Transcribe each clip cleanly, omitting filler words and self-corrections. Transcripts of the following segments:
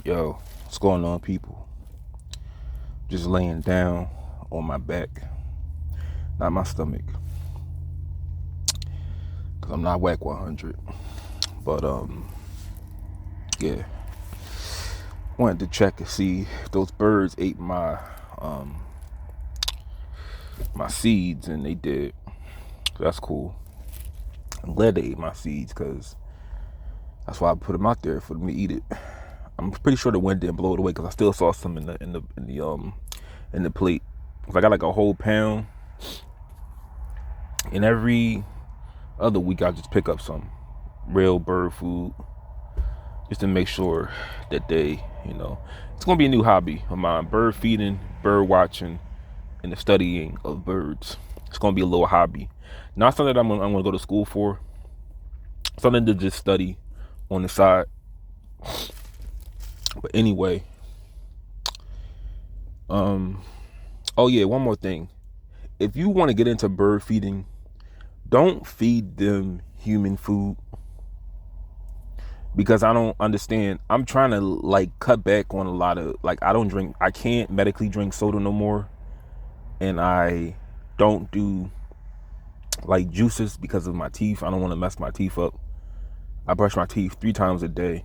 Yo, what's going on, people? Just laying down on my back, not my stomach, because I'm not whack 100. But, yeah, wanted to check and see if those birds ate um, my seeds, and they did. So that's cool. I'm glad they ate my seeds, because that's why I put them out there for them to eat it. I'm pretty sure the wind didn't blow it away, because I still saw some in the plate. Cause I got like a whole pound, and every other week I just pick up some real bird food just to make sure that it's gonna be a new hobby of mine: bird feeding, bird watching, and the studying of birds. It's gonna be a little hobby, not something that I'm gonna go to school for. Something to just study on the side. But anyway, oh yeah, one more thing. If you want to get into bird feeding, don't feed them human food, because I don't understand. I'm trying to like cut back on a lot of, like, I can't medically drink soda no more, and I don't do like juices because of my teeth. I don't want to mess my teeth up. I brush my teeth 3 times a day,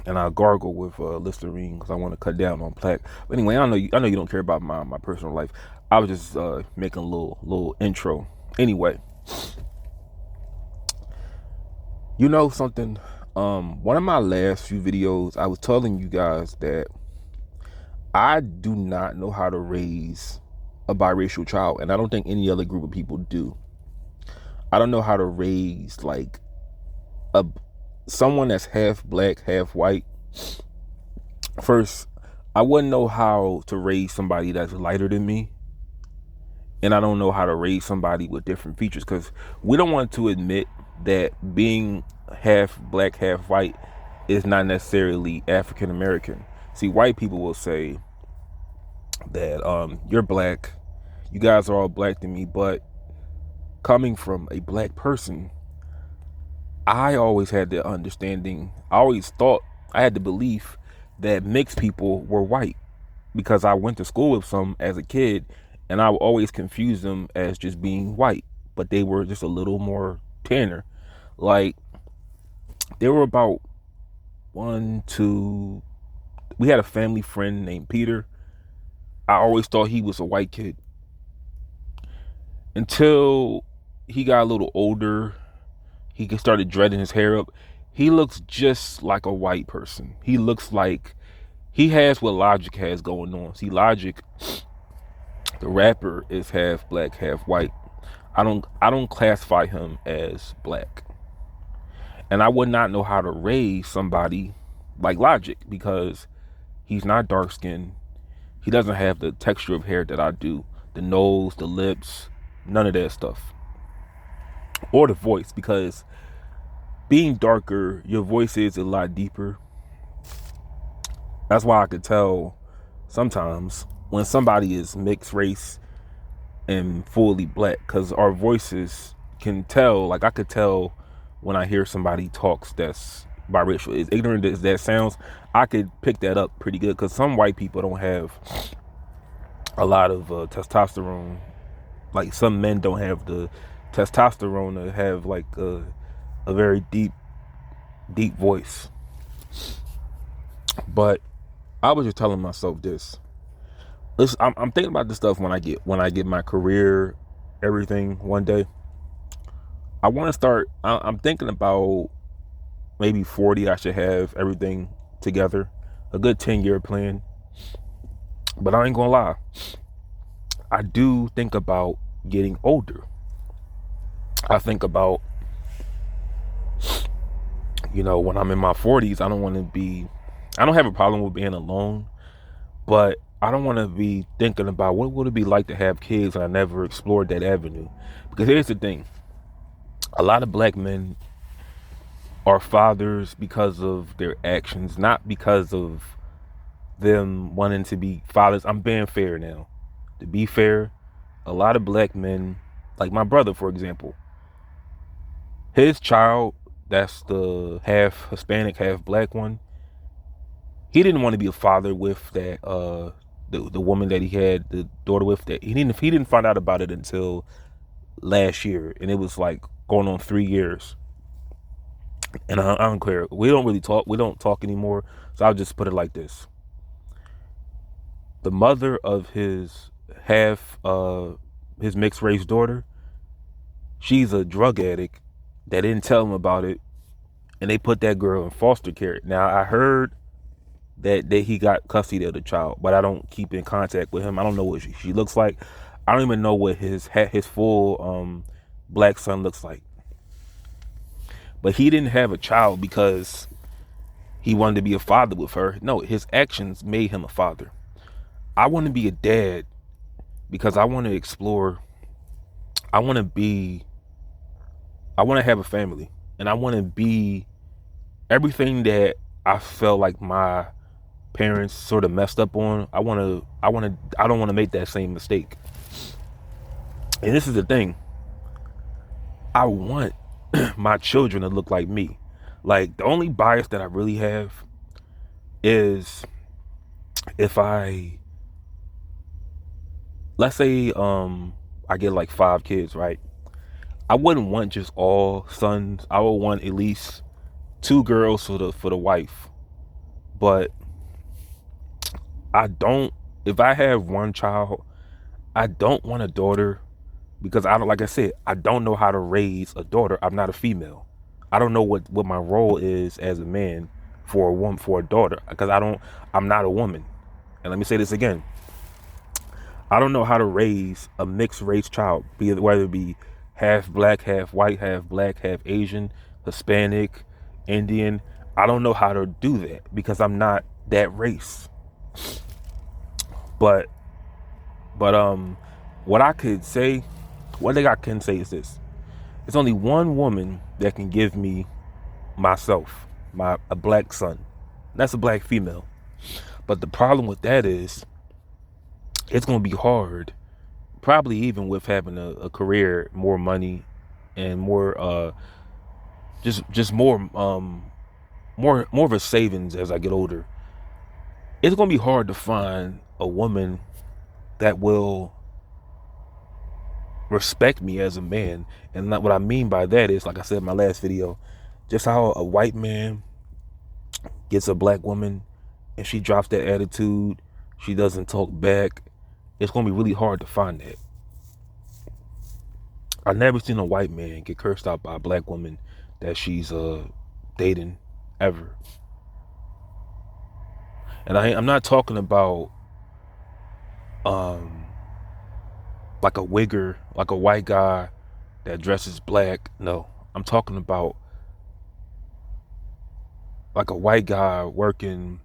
and I gargle with Listerine because I want to cut down on plaque. But anyway, I know you don't care about my personal life. I was just making a little intro. Anyway, you know something? One of my last few videos, I was telling you guys that I do not know how to raise a biracial child, and I don't think any other group of people do. I don't know how to raise like a someone that's half black, half white. First, I wouldn't know how to raise somebody that's lighter than me, and I don't know how to raise somebody with different features, because we don't want to admit that being half black, half white is not necessarily African American. See, white people will say that you're black, you guys are all black to me, but coming from a black person, I always had the understanding, I always thought, I had the belief that mixed people were white, because I went to school with some as a kid, and I would always confuse them as just being white, but they were just a little more tanner. Like, they were about one, two. We had a family friend named Peter. I always thought he was a white kid until he got a little older. He started dreading his hair up. He looks just like a white person. He looks like he has what Logic has going on. See, Logic, the rapper, is half black, half white. I don't classify him as black. And I would not know how to raise somebody like Logic, because he's not dark skinned. He doesn't have the texture of hair that I do. The nose, the lips, none of that stuff. Or the voice, because being darker, your voice is a lot deeper. That's why I could tell sometimes when somebody is mixed race and fully black, because our voices can tell. Like, I could tell when I hear somebody talks that's biracial. As ignorant as that sounds, I could pick that up pretty good, because some white people don't have a lot of testosterone. Like, some men don't have the testosterone to have like a very deep voice. But I was just telling myself this. Listen, I'm thinking about this stuff when I get my career, everything one day. I want to start. I'm thinking about maybe 40. I should have everything together, a good 10-year plan. But I ain't gonna lie, I do think about getting older. I think about, when I'm in my 40s, I don't want to be. I don't have a problem with being alone, but I don't want to be thinking about what would it be like to have kids, and I never explored that avenue. Because here's the thing: a lot of black men are fathers because of their actions, not because of them wanting to be fathers. I'm being fair now. To be fair, a lot of black men, like my brother, for example, his child, that's the half Hispanic, half black one, he didn't want to be a father with that the woman that he had the daughter with. That he didn't find out about it until last year, and it was like going on 3 years. And I don't care. We don't really talk. We don't talk anymore. So I'll just put it like this: the mother of his his mixed race daughter, she's a drug addict that didn't tell him about it, and they put that girl in foster care. Now I heard that he got custody of the child, but I don't keep in contact with him. I don't know what she looks like. I don't even know what his full black son looks like. But he didn't have a child because he wanted to be a father with her. No, his actions made him a father. I want to be a dad because I want to explore. I want to have a family, and I want to be everything that I felt like my parents sort of messed up on. I don't want to make that same mistake. And this is the thing. I want my children to look like me. Like, the only bias that I really have is if let's say I get like 5 kids, right? I wouldn't want just all sons. I would want at least 2 girls for the wife. But if I have one child, I don't want a daughter because like I said, I don't know how to raise a daughter. I'm not a female. I don't know what my role is as a man for a daughter, because I'm not a woman. And let me say this again. I don't know how to raise a mixed race child, whether it be half black, half white, half black, half Asian, Hispanic, Indian. I don't know how to do that because I'm not that race. But one thing I can say is this: it's only one woman that can give me myself, a black son. And that's a black female. But the problem with that is it's going to be hard, probably even with having a career, more money, and more just more of a savings as I get older. It's going to be hard to find a woman that will respect me as a man. And what I mean by that is, like I said in my last video, just how a white man gets a black woman and she drops that attitude, she doesn't talk back. It's going to be really hard to find that. I've never seen a white man get cursed out by a black woman that she's dating ever. And I'm not talking about like a wigger, like a white guy that dresses black. No, I'm talking about like a white guy working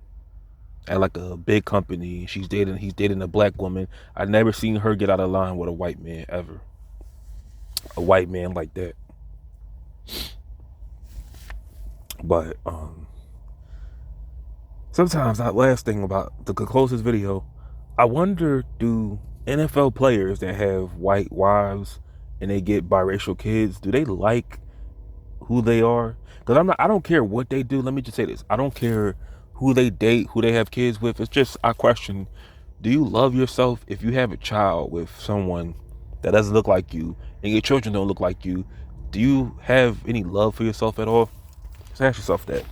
at like a big company. He's dating a black woman. I've never seen her get out of line with a white man ever. A white man like that. But sometimes that last thing about the closest video, I wonder, do NFL players that have white wives and they get biracial kids, do they like who they are? Because I don't care what they do. Let me just say this: I don't care who they date, who they have kids with. It's just, I question, do you love yourself? If you have a child with someone that doesn't look like you and your children don't look like you, do you have any love for yourself at all? Just ask yourself that.